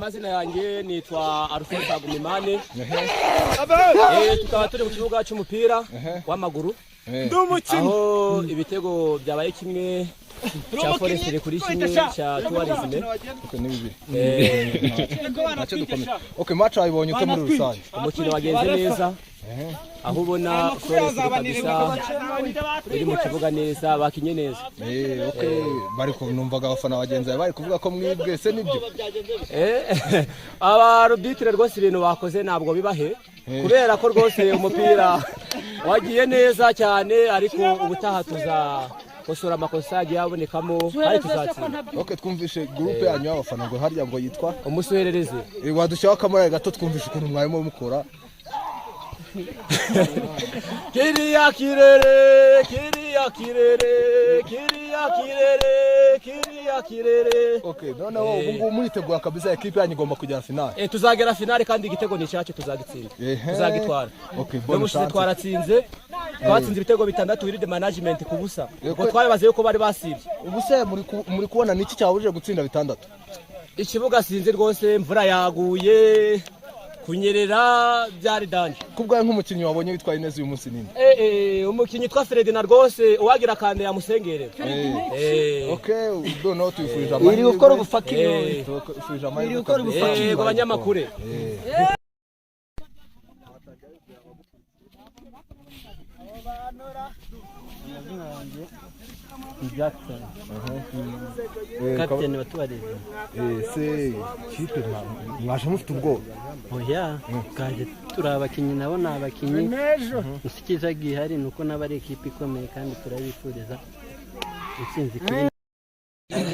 amazina yanjye nitwa Alphonse Agumimane. Tukaba turi mu kibuga cy'umupira w'amaguru. Aho ibitego byabaye kimwe cya Forest kuri kimwe cya Tourisme. Okay, match ayibonye ute muri rusange? Umukino wagenze neza. Aho ubona Forest kabisa iri mu kibuga neza bakinye neza. Okay, bari kunumvaga abafana bagenzi bari kuvuga ko mwibwe se nibyo. Aba arbitre rwose ibintu bakoze ntabwo bibahe kubera ko rwose umupira wagiye neza cyane ariko ubutaha kosora amakosa yagiye abonekamo hari tuzatsinda. Okay, twumvishe groupe yanyu y'abafana ngo harya ngo yitwa umusuherereze. Wadushyiraho kamera gato twumvishe ukuntu mwarimo mukora. Kiriya kirere. Okay, noneho ubu muritegura kabisa equipe yanyu igomba kugera finale. Tuzagera finale kandi igitego ni cyacu tuzagitsinda. Tuzagitwara. Okay, bonne chance. Twaratsinze. Twatsinze ibitego 6 wiride management kubusa. Ngo twabaze yuko bari basibye. Ubuse muri kubona niki cyabuje gutsinda 6? Ikibuga sinzi rwose imvura yaguye. Kunyerera byari danje. Kubwa nk'umukinnyi wabonye witwaye neza uyu munsi nini? Umukinnyi twa Fred na rwose uwagira kande ya musengere. Okay, no tuyifurije amahirwe. Iri gukora ubufakiro. Tuyifurije amahirwe. Yego abanyamakure. Jackson. Captain watubareze. Se kipe mwaje mufite ubwo. Oya, kaje turabakinyi nabo nabakinyi. Ikiza gihari nuko nabari equipe ikomeye kandi turabifuriza intsinzi kuri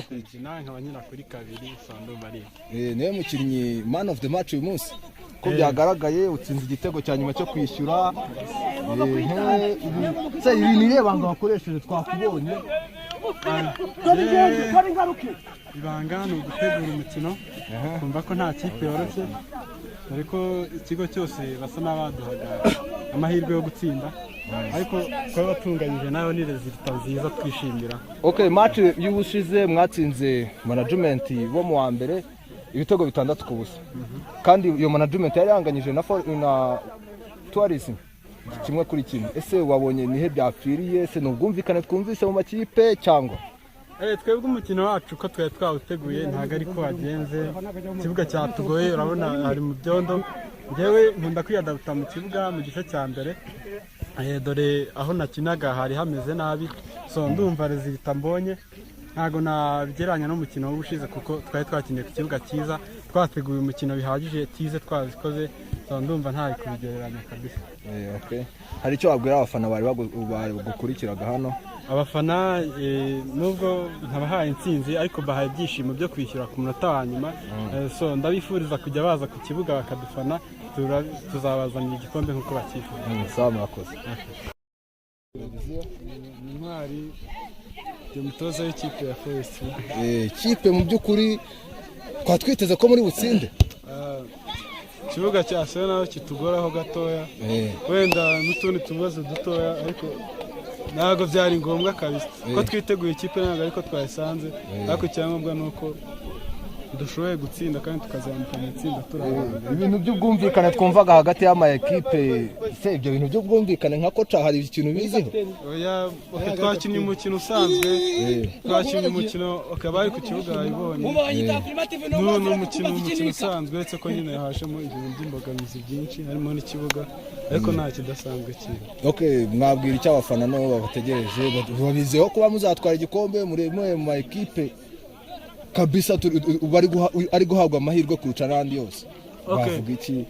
kujina nkabanyira kuri kabiri Sando Mari. Niwe mukinnyi man of the match uyu munsi. Ko byagaragaye utsinze igitego cya nyuma cyo kwishyura. Se ibi nirebanga bakoresheje twakubonye. Ibanga no gutegura umukino. Kumva ko nta kipe yoroshye. Ariko ikigo cyose basa n'abaduhaga amahirwe yo gutsinda. Ariko kwa batunganyije nayo ni resultat nziza twishimira. Okay, match y'ubushize mwatsinze management bo mu wa mbere ibitego 6 kubusa. Kandi iyo management yari yanganyije na Tourisme kimwe kuri kimwe. Ese wabonye nihe byapfiriye se n'ubwumvikane twumvise mu makipe cyangwa? Twebwe umukino wacu ko twaye twawuteguye ntago ari ko wagenze. Kibuga cyatugoye urabona hari mu byondo. Ngewe nkunda kwiyadabuta mu kibuga mu gice cya mbere. Dore aho nakinaga hari hameze nabi. So ndumva resultat mbonye ntago nabigeranya n'umukino w'ubushize kuko twaye twakiniye ku kibuga cyiza. Twateguye umukino bihagije tize twabikoze. So ndumva ntari kubigereranya kabisa. Okay. Hari icyo wabwira abafana bari bagukurikiraga hano? Abafana nubwo ntabahaye intsinzi ariko bahaye ibyishimo byo kwishyura ku munota wa nyuma. So ndabifuriza kujya baza ku kibuga bakadufana tuzabazanira igikombe nkuko bakifuza. Sawa murakoze. Intwari umutoza w'ikipe ya Forest. Kipe mu by'ukuri twatwiteze ko muri butsinde. Kibuga cya Sena kitugoraho gatoya. Wenda n'utundi tubazo dutoya ariko ntago byari ngombwa kabisa. Ko twiteguye ikipe ntago ariko twayisanze. Ariko cyangombwa nuko dushoboye gutsinda kandi tukazamuka mu itsinda turabona. Ibintu by'ubwumvikane twumvaga hagati y'ama equipe se ibyo bintu by'ubwumvikane nka koca hari ikintu biziho? Oya, twakinnye umukino usanzwe. Twakinnye umukino akabari ku kibuga ibonye. N'uno umukino usanzwe uretse ko nyine yahashemo ibintu by'imbogamizi byinshi harimo n'ikibuga ariko nta kidasanzwe kiri. Okay, mwabwira icyo abafana no babategereje babizeho kuba muzatwara igikombe muri mu equipe kabisa ari guhabwa amahirwe kuruca n'andi yose. Bavuga iki?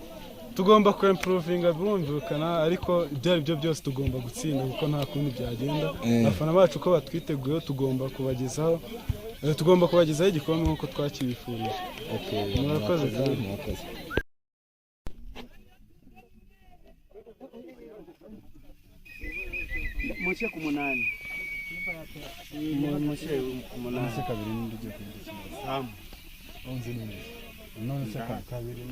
Tugomba ku improvinga burumvikana ariko ibyo byose tugomba gutsinda kuko nta kundi byagenda. Abafana bacu ko batwiteguye tugomba kubagezaho igikombe nkuko twakibifurije. Okay, murakoze cyane. Muche ku munani. Muche ku munani. Muche kabiri n'ugiye kugikina. Samu. 11 none se kabiri.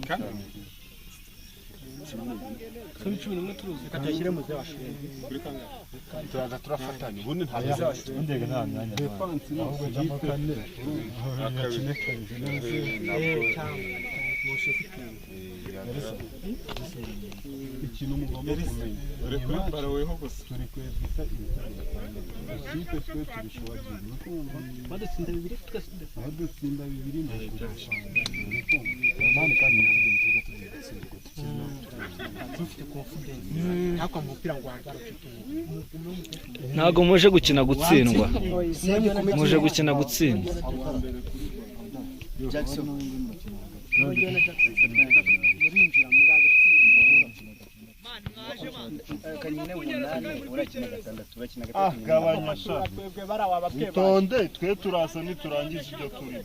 11 turuzi reka tuyashyire mu z'abashuri kuri kangahe turaza turafatanya ubundi nta bizashira ndege nta myanya defanse ahubwo jambo kane akine ikintu mugomba kumenya uri kuri baraweho gusa turi kwezisa ikipe twe turishobora badutsinda 2 badutsinda 2 mane kandi dufite confidence nako mupira ngo agaruke ntago muje gukina gutsindwa muje gukina gutsinda Jackson gabanya sha utonde twe turasa niturangiza ibyo turi